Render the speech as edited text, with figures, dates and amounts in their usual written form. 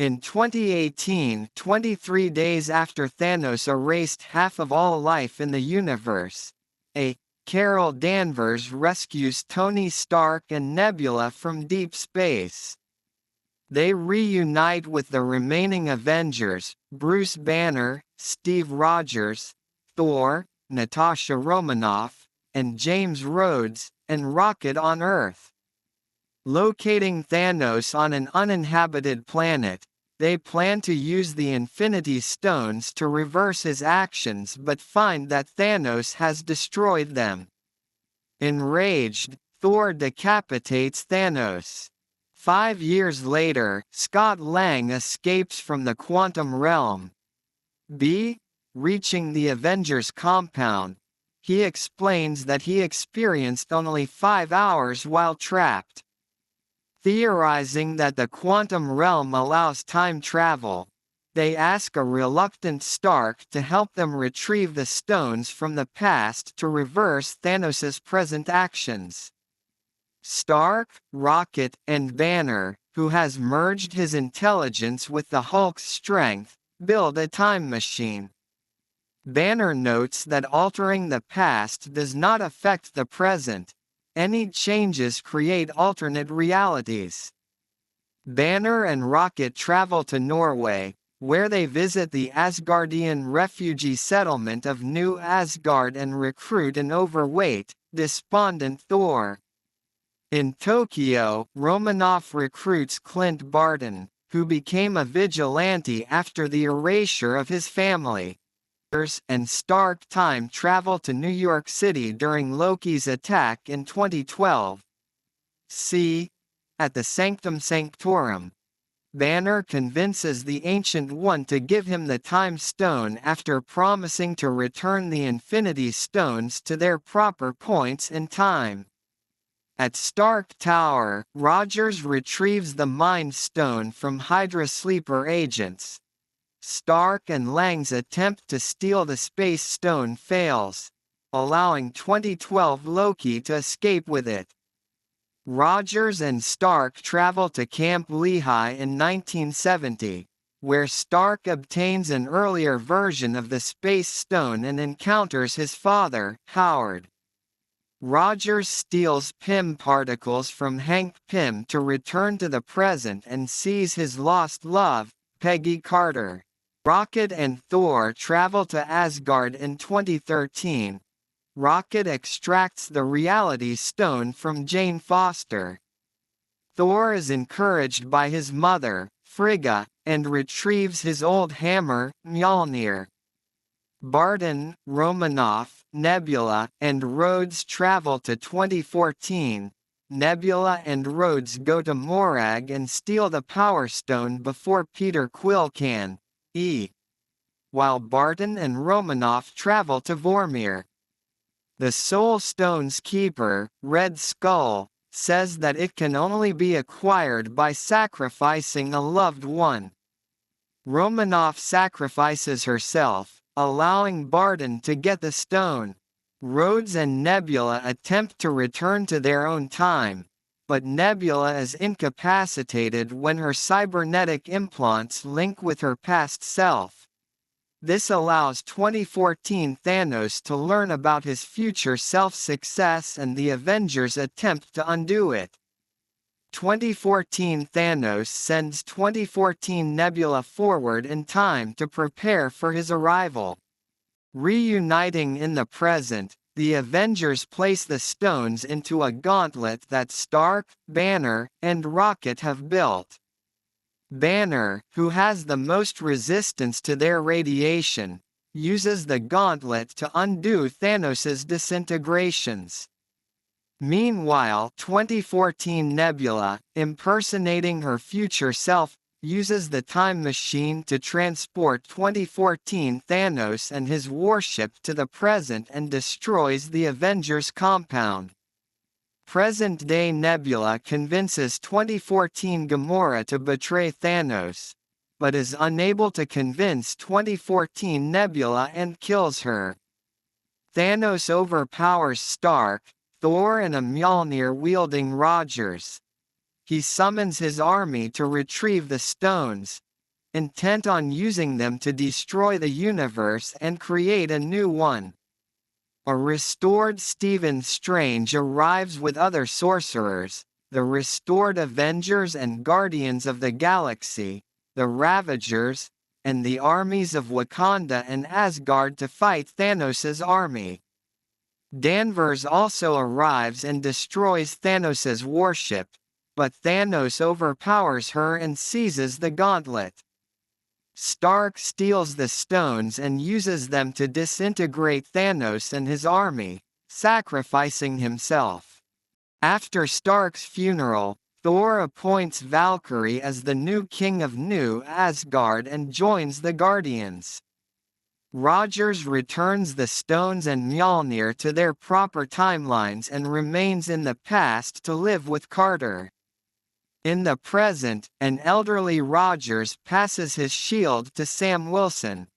In 2018, 23 days after Thanos erased half of all life in the universe, Carol Danvers rescues Tony Stark and Nebula from deep space. They reunite with the remaining Avengers, Bruce Banner, Steve Rogers, Thor, Natasha Romanoff, and James Rhodes, and Rocket on Earth. Locating Thanos on an uninhabited planet, they plan to use the Infinity Stones to reverse his actions but find that Thanos has destroyed them. Enraged, Thor decapitates Thanos. 5 years later, Scott Lang escapes from the quantum realm. Reaching the Avengers Compound, he explains that he experienced only 5 hours while trapped. Theorizing that the quantum realm allows time travel, they ask a reluctant Stark to help them retrieve the stones from the past to reverse Thanos' present actions. Stark, Rocket, and Banner, who has merged his intelligence with the Hulk's strength, build a time machine. Banner notes that altering the past does not affect the present. Any changes create alternate realities. Banner and Rocket travel to Norway, where they visit the Asgardian refugee settlement of New Asgard and recruit an overweight, despondent Thor. In Tokyo, Romanoff recruits Clint Barton, who became a vigilante after the erasure of his family. And Stark time travel to New York City during Loki's attack in 2012. At the Sanctum Sanctorum, Banner convinces the Ancient One to give him the Time Stone after promising to return the Infinity Stones to their proper points in time. At Stark Tower, Rogers retrieves the Mind Stone from Hydra sleeper agents. Stark and Lang's attempt to steal the Space Stone fails, allowing 2012 Loki to escape with it. Rogers and Stark travel to Camp Lehigh in 1970, where Stark obtains an earlier version of the Space Stone and encounters his father, Howard. Rogers steals Pym Particles from Hank Pym to return to the present and sees his lost love, Peggy Carter. Rocket and Thor travel to Asgard in 2013. Rocket extracts the Reality Stone from Jane Foster. Thor is encouraged by his mother, Frigga, and retrieves his old hammer, Mjolnir. Barton, Romanoff, Nebula, and Rhodes travel to 2014. Nebula and Rhodes go to Morag and steal the Power Stone before Peter Quill can. While Barton and Romanoff travel to Vormir. The Soul Stone's keeper, Red Skull, says that it can only be acquired by sacrificing a loved one. Romanoff sacrifices herself, allowing Barton to get the stone. Rhodes and Nebula attempt to return to their own time, but Nebula is incapacitated when her cybernetic implants link with her past self. This allows 2014 Thanos to learn about his future self's success and the Avengers attempt to undo it. 2014 Thanos sends 2014 Nebula forward in time to prepare for his arrival. Reuniting in the present, the Avengers place the stones into a gauntlet that Stark, Banner, and Rocket have built. Banner, who has the most resistance to their radiation, uses the gauntlet to undo Thanos' disintegrations. Meanwhile, 2014 Nebula, impersonating her future self, uses the time machine to transport 2014 Thanos and his warship to the present and destroys the Avengers Compound. Present-day Nebula convinces 2014 Gamora to betray Thanos, but is unable to convince 2014 Nebula and kills her. Thanos overpowers Stark, Thor and a Mjolnir-wielding Rogers. He summons his army to retrieve the stones, intent on using them to destroy the universe and create a new one. A restored Stephen Strange arrives with other sorcerers, the restored Avengers and Guardians of the Galaxy, the Ravagers, and the armies of Wakanda and Asgard to fight Thanos' army. Danvers also arrives and destroys Thanos' warship, but Thanos overpowers her and seizes the gauntlet. Stark steals the stones and uses them to disintegrate Thanos and his army, sacrificing himself. After Stark's funeral, Thor appoints Valkyrie as the new king of New Asgard and joins the Guardians. Rogers returns the stones and Mjolnir to their proper timelines and remains in the past to live with Carter. In the present, an elderly Rogers passes his shield to Sam Wilson,